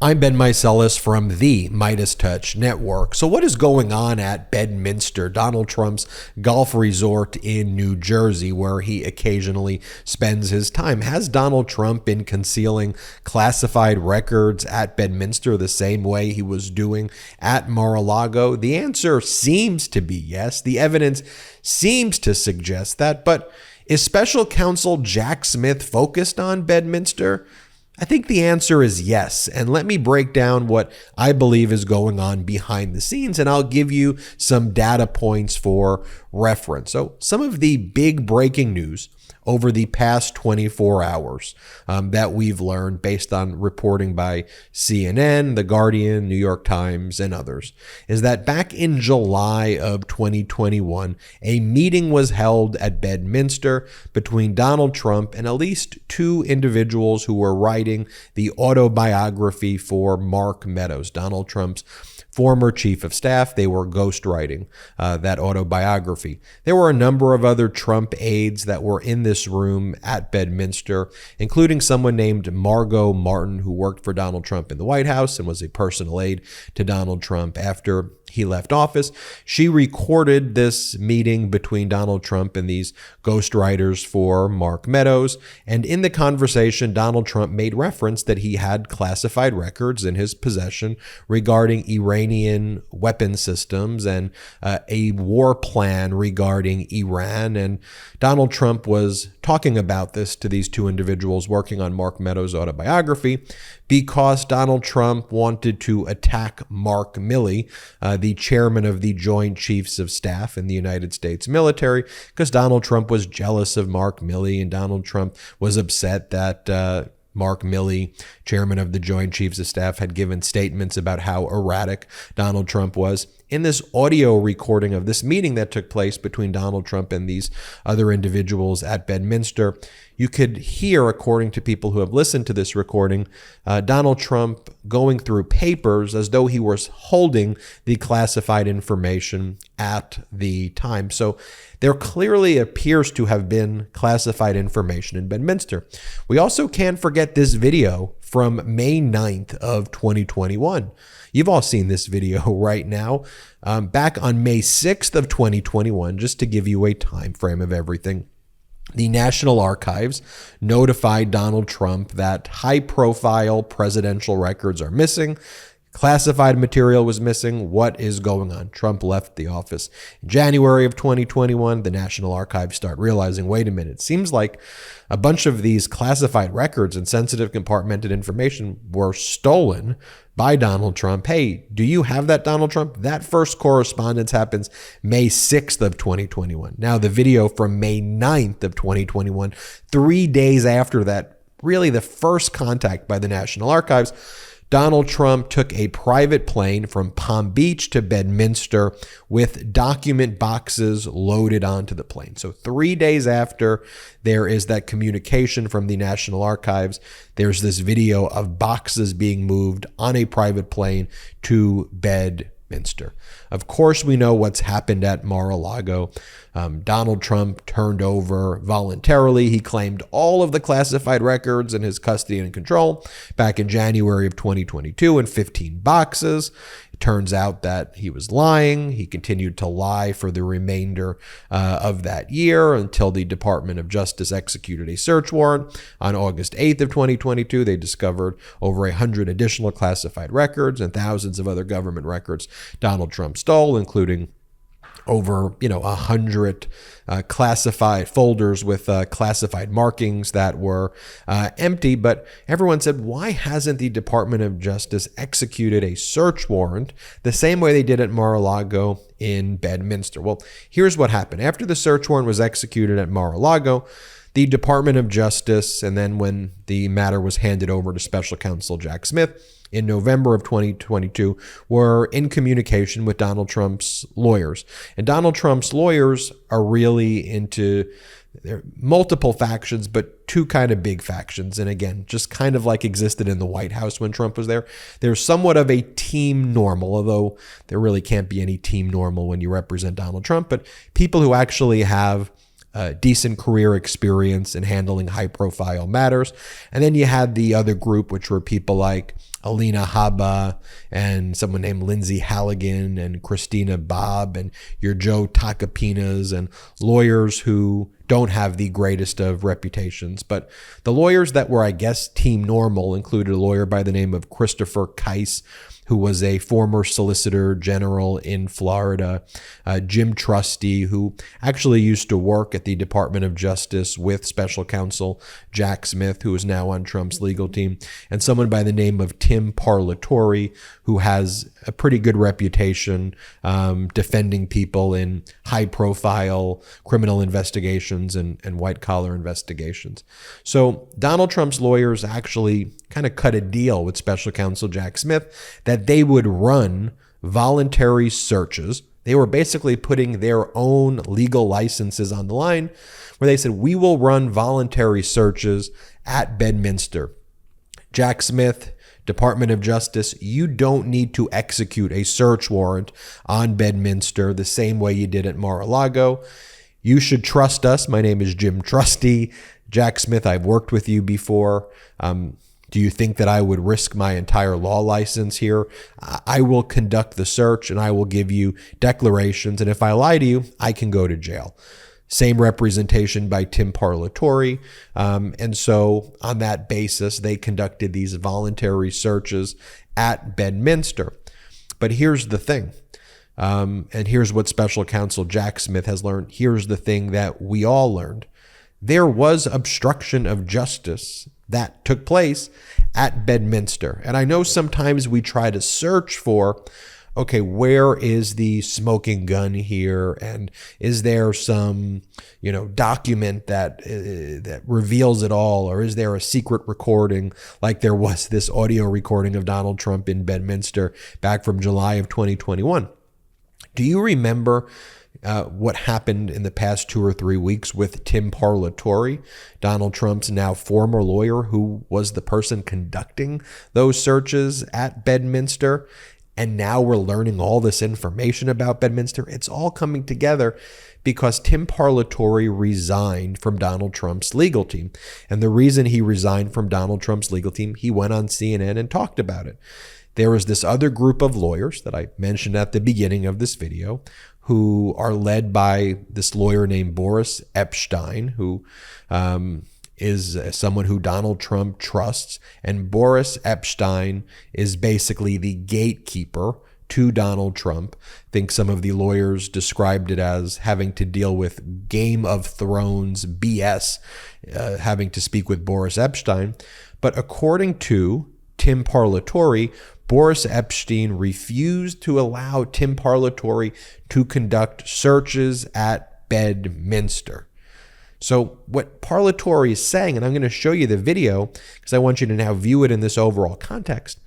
I'm Ben Meiselas from the MeidasTouch network. So what is going on at Bedminster, Donald Trump's golf resort in New Jersey, where he occasionally spends his time? Has Donald Trump been concealing classified records at Bedminster the same way he was doing at Mar-A-Lago? The answer seems to be yes. The evidence seems to suggest that. But is Special Counsel Jack Smith focused on Bedminster? I think the answer is yes, and let me break down what I believe is going on behind the scenes, and I'll give you some data points for reference. So some of the big breaking news over the past 24 hours that we've learned based on reporting by CNN, The Guardian, New York Times, and others, is that back in July of 2021, a meeting was held at Bedminster between Donald Trump and at least two individuals who were writing the autobiography for Mark Meadows, Donald Trump's former chief of staff. They were ghostwriting that autobiography. There were a number of other Trump aides that were in this room at Bedminster, including someone named Margot Martin, who worked for Donald Trump in the White House and was a personal aide to Donald Trump after he left office. She recorded this meeting between Donald Trump and these ghostwriters for Mark Meadows. And in the conversation, Donald Trump made reference that he had classified records in his possession regarding Iranian weapon systems and a war plan regarding Iran. And Donald Trump was talking about this to these two individuals working on Mark Meadows' autobiography because Donald Trump wanted to attack Mark Milley, the chairman of the Joint Chiefs of Staff in the United States military, because Donald Trump was jealous of Mark Milley, and Donald Trump was upset that Mark Milley, chairman of the Joint Chiefs of Staff, had given statements about how erratic Donald Trump was. In this audio recording of this meeting that took place between Donald Trump and these other individuals at Bedminster, you could hear, according to people who have listened to this recording, Donald Trump going through papers as though he was holding the classified information at the time. So there clearly appears to have been classified information in Bedminster. We also can't forget this video from May 9th of 2021. You've all seen this video right now. Back on May 6th of 2021, just to give you a time frame of everything, the National Archives notified Donald Trump that high-profile presidential records are missing. Classified material was missing. What is going on? Trump left the office in January of 2021. The National Archives start realizing, wait a minute, it seems like a bunch of these classified records and sensitive compartmented information were stolen by Donald Trump. Hey, do you have that, Donald Trump? That first correspondence happens May 6th of 2021. Now, the video from May 9th of 2021, 3 days after that, really the first contact by the National Archives, Donald Trump took a private plane from Palm Beach to Bedminster with document boxes loaded onto the plane. So 3 days after there is that communication from the National Archives, there's this video of boxes being moved on a private plane to Bedminster. Of course, we know what's happened at Mar-A-Lago. Donald Trump turned over voluntarily. He claimed all of the classified records in his custody and control back in January of 2022 in 15 boxes. It turns out that he was lying. He continued to lie for the remainder of that year until the Department of Justice executed a search warrant. On August 8th of 2022, they discovered over 100 additional classified records and thousands of other government records Donald Trump stole, including over 100 classified folders with classified markings that were empty. But everyone said, why hasn't the Department of Justice executed a search warrant the same way they did at Mar-A-Lago in Bedminster? Well, here's what happened. After the search warrant was executed at Mar-A-Lago, the Department of Justice, and then when the matter was handed over to Special Counsel Jack Smith in November of 2022, were in communication with Donald Trump's lawyers. And Donald Trump's lawyers are really into there are multiple factions, but two kind of big factions. And again, just kind of like existed in the White House when Trump was there. There's somewhat of a team normal, although there really can't be any team normal when you represent Donald Trump, but people who actually have decent career experience in handling high-profile matters. And then you had the other group, which were people like Alina Habba and someone named Lindsay Halligan and Christina Bobb and your Joe Takapinas, and lawyers who don't have the greatest of reputations. But the lawyers that were, I guess, team normal included a lawyer by the name of Christopher Keiss, who was a former Solicitor General in Florida, Jim Trusty, who actually used to work at the Department of Justice with Special Counsel Jack Smith, who is now on Trump's legal team, and someone by the name of Tim Parlatore, who has a pretty good reputation defending people in high-profile criminal investigations and white-collar investigations. So Donald Trump's lawyers actually kind of cut a deal with Special Counsel Jack Smith that they would run voluntary searches. They were basically putting their own legal licenses on the line, where they said, we will run voluntary searches at Bedminster. Jack Smith, Department of Justice, you don't need to execute a search warrant on Bedminster the same way you did at Mar-A-Lago. You should trust us. My name is Jim Trusty. Jack Smith, I've worked with you before. Do you think that I would risk my entire law license here? I will conduct the search and I will give you declarations. And if I lie to you, I can go to jail. Same representation by Tim Parlatore. And so on that basis, they conducted these voluntary searches at Bedminster. But here's the thing. And here's what Special Counsel Jack Smith has learned. Here's the thing that we all learned. There was obstruction of justice that took place at Bedminster. And I know sometimes we try to search for, okay, where is the smoking gun here? And is there some, document that reveals it all? Or is there a secret recording like there was this audio recording of Donald Trump in Bedminster back from July of 2021? Do you remember what happened in the past 2 or 3 weeks with Tim Parlatore, Donald Trump's now former lawyer, who was the person conducting those searches at Bedminster? And now we're learning all this information about Bedminster. It's all coming together because Tim Parlatore resigned from Donald Trump's legal team. And the reason he resigned from Donald Trump's legal team, he went on CNN and talked about it. There was this other group of lawyers that I mentioned at the beginning of this video who are led by this lawyer named Boris Epshteyn, who is someone who Donald Trump trusts. And Boris Epshteyn is basically the gatekeeper to Donald Trump. I think some of the lawyers described it as having to deal with Game of Thrones BS, having to speak with Boris Epshteyn. But according to Tim Parlatore, Boris Epshteyn refused to allow Tim Parlatore to conduct searches at Bedminster. So what Parlatore is saying, and I'm going to show you the video because I want you to now view it in this overall context.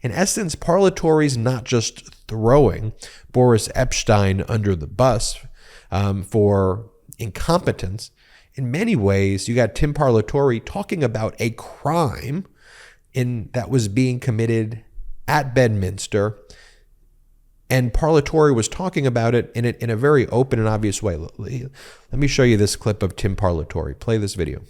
In essence, Parlatore is not just throwing Boris Epshteyn under the bus for incompetence. In many ways, you got Tim Parlatore talking about a crime that was being committed at Bedminster, and Parlatore was talking about it in a very open and obvious way. Let me show you this clip of Tim Parlatore. Play this video.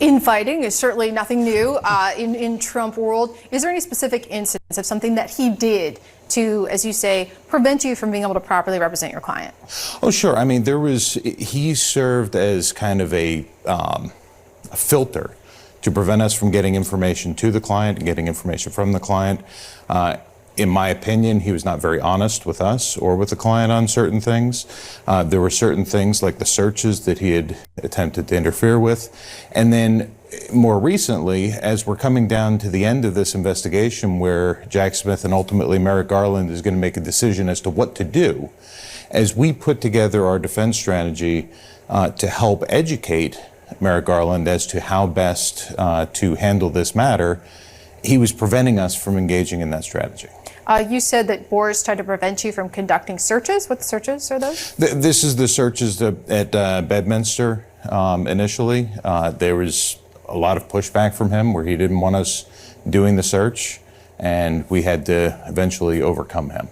Infighting is certainly nothing new in Trump world. Is there any specific instance of something that he did to, as you say, prevent you from being able to properly represent your client? Oh, sure. I mean, he served as kind of a filter to prevent us from getting information to the client and getting information from the client. In my opinion, he was not very honest with us or with the client on certain things. There were certain things like the searches that he had attempted to interfere with. And then more recently, as we're coming down to the end of this investigation where Jack Smith and ultimately Merrick Garland is going to make a decision as to what to do, as we put together our defense strategy to help educate Merrick Garland as to how best to handle this matter, he was preventing us from engaging in that strategy. You said that Boris tried to prevent you from conducting searches. What searches are those? This is the searches at Bedminster initially. There was a lot of pushback from him where he didn't want us doing the search, and we had to eventually overcome him.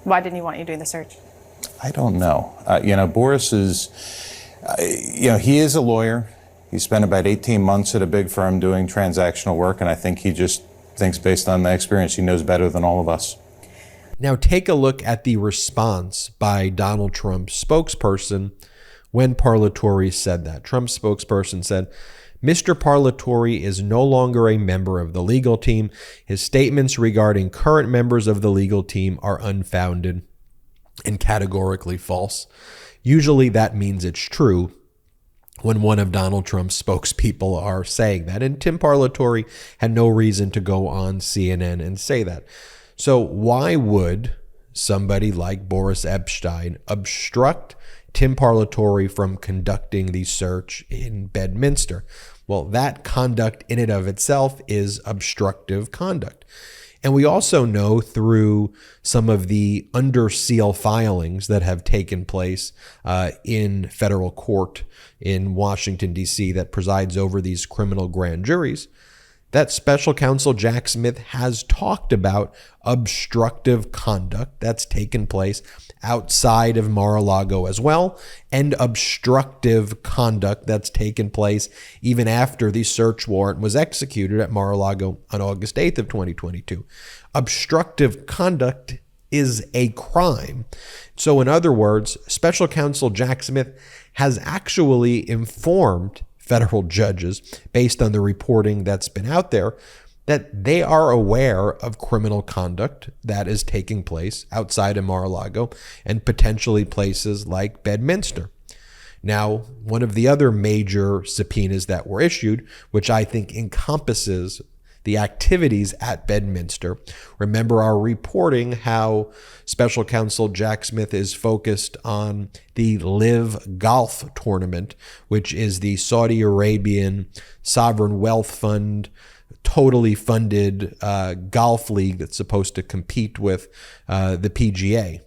Why didn't he want you doing the search? I don't know. Boris is... He is a lawyer. He spent about 18 months at a big firm doing transactional work, and I think he just thinks, based on the experience, he knows better than all of us. Now take a look at the response by Donald Trump's spokesperson when Parlatore said that. Trump's spokesperson said, Mr. Parlatore is no longer a member of the legal team. His statements regarding current members of the legal team are unfounded and categorically false. Usually that means it's true when one of Donald Trump's spokespeople are saying that. And Tim Parlatore had no reason to go on CNN and say that. So why would somebody like Boris Epshteyn obstruct Tim Parlatore from conducting the search in Bedminster? Well, that conduct in and of itself is obstructive conduct. And we also know through some of the under seal filings that have taken place in federal court in Washington, D.C., that presides over these criminal grand juries, that Special Counsel Jack Smith has talked about obstructive conduct that's taken place outside of Mar-A-Lago as well, and obstructive conduct that's taken place even after the search warrant was executed at Mar-A-Lago on August 8th of 2022. Obstructive conduct is a crime. So in other words, Special Counsel Jack Smith has actually informed federal judges, based on the reporting that's been out there, that they are aware of criminal conduct that is taking place outside of Mar-A-Lago and potentially places like Bedminster. Now, one of the other major subpoenas that were issued, which I think encompasses the activities at Bedminster. Remember our reporting how Special Counsel Jack Smith is focused on the Live Golf Tournament, which is the Saudi Arabian sovereign wealth fund, totally funded golf league that's supposed to compete with the PGA.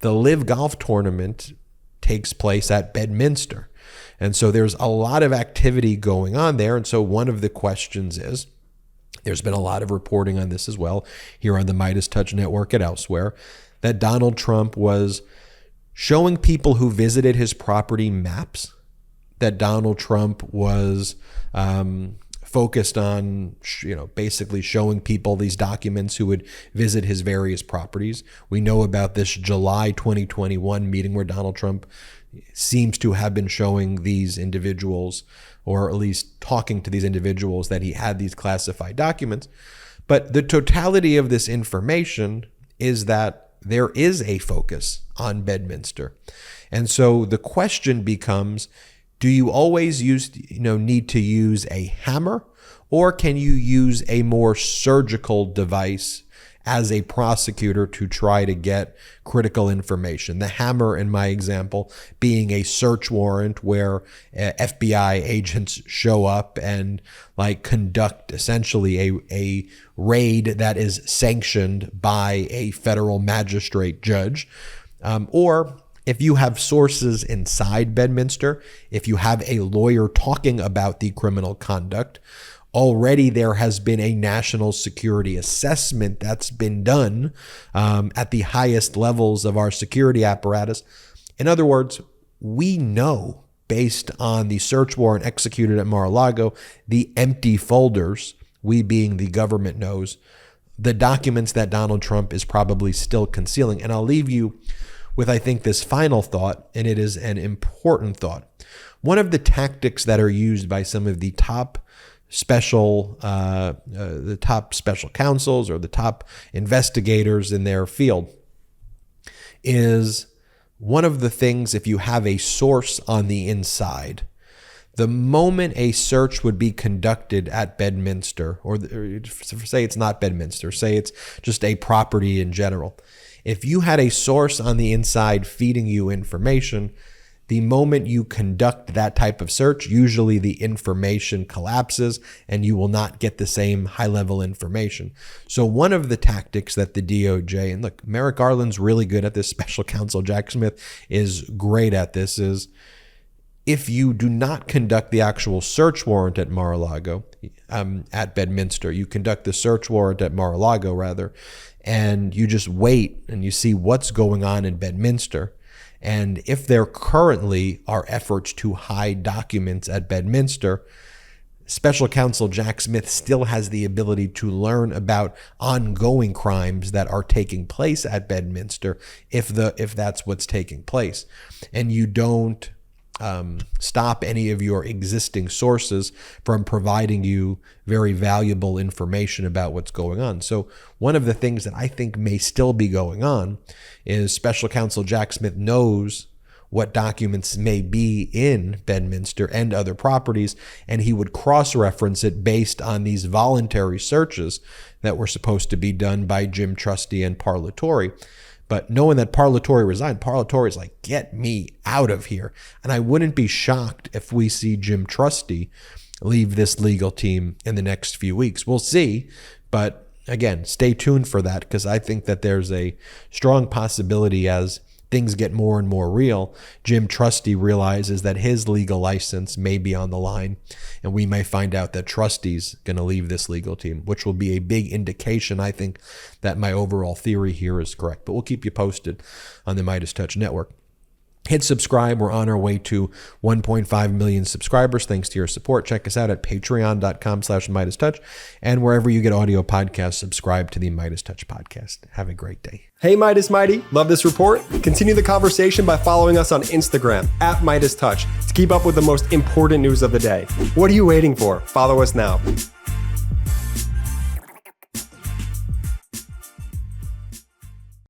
The Live Golf Tournament takes place at Bedminster. And so there's a lot of activity going on there. And so one of the questions is, there's been a lot of reporting on this as well here on the MeidasTouch network and elsewhere, that Donald Trump was showing people who visited his property maps, that Donald Trump was focused on, basically showing people these documents who would visit his various properties. We know about this July 2021 meeting where Donald Trump seems to have been showing these individuals, or at least talking to these individuals, that he had these classified documents. But the totality of this information is that there is a focus on Bedminster. And so the question becomes, do you always need to use a hammer, or can you use a more surgical device as a prosecutor to try to get critical information? The hammer, in my example, being a search warrant where FBI agents show up and conduct essentially a raid that is sanctioned by a federal magistrate judge. Or if you have sources inside Bedminster, if you have a lawyer talking about the criminal conduct, already there has been a national security assessment that's been done at the highest levels of our security apparatus. In other words, we know, based on the search warrant executed at Mar-A-Lago, the empty folders, we being the government knows, the documents that Donald Trump is probably still concealing. And I'll leave you with, I think, this final thought, and it is an important thought. One of the tactics that are used by some of the top special counsels or the top investigators in their field is, one of the things, if you have a source on the inside, the moment a search would be conducted at Bedminster, or say it's not Bedminster, say it's just a property in general, if you had a source on the inside feeding you information, the moment you conduct that type of search, usually the information collapses and you will not get the same high-level information. So one of the tactics that the DOJ, and look, Merrick Garland's really good at this, Special Counsel Jack Smith is great at this, is if you do not conduct the actual search warrant at Mar-A-Lago, at Bedminster, you conduct the search warrant at Mar-A-Lago rather, and you just wait and you see what's going on in Bedminster, And if there currently are efforts to hide documents at Bedminster, Special Counsel Jack Smith still has the ability to learn about ongoing crimes that are taking place at Bedminster if that's what's taking place. And you don't stop any of your existing sources from providing you very valuable information about what's going on. So one of the things that I think may still be going on is Special Counsel Jack Smith knows what documents may be in Bedminster and other properties, and he would cross-reference it based on these voluntary searches that were supposed to be done by Jim Trusty and Parlatore. But knowing that Parlatore resigned, Parlatore's like, get me out of here. And I wouldn't be shocked if we see Jim Trusty leave this legal team in the next few weeks. We'll see, but again, stay tuned for that, because I think that there's a strong possibility as things get more and more real, Jim Trusty realizes that his legal license may be on the line, and we may find out that Trusty's going to leave this legal team, which will be a big indication, I think, that my overall theory here is correct. But we'll keep you posted on the MeidasTouch Network. Hit subscribe. We're on our way to 1.5 million subscribers. Thanks to your support. Check us out at patreon.com/MeidasTouch. And wherever you get audio podcasts, subscribe to the MeidasTouch podcast. Have a great day. Hey, Meidas Mighty. Love this report? Continue the conversation by following us on Instagram at MeidasTouch to keep up with the most important news of the day. What are you waiting for? Follow us now.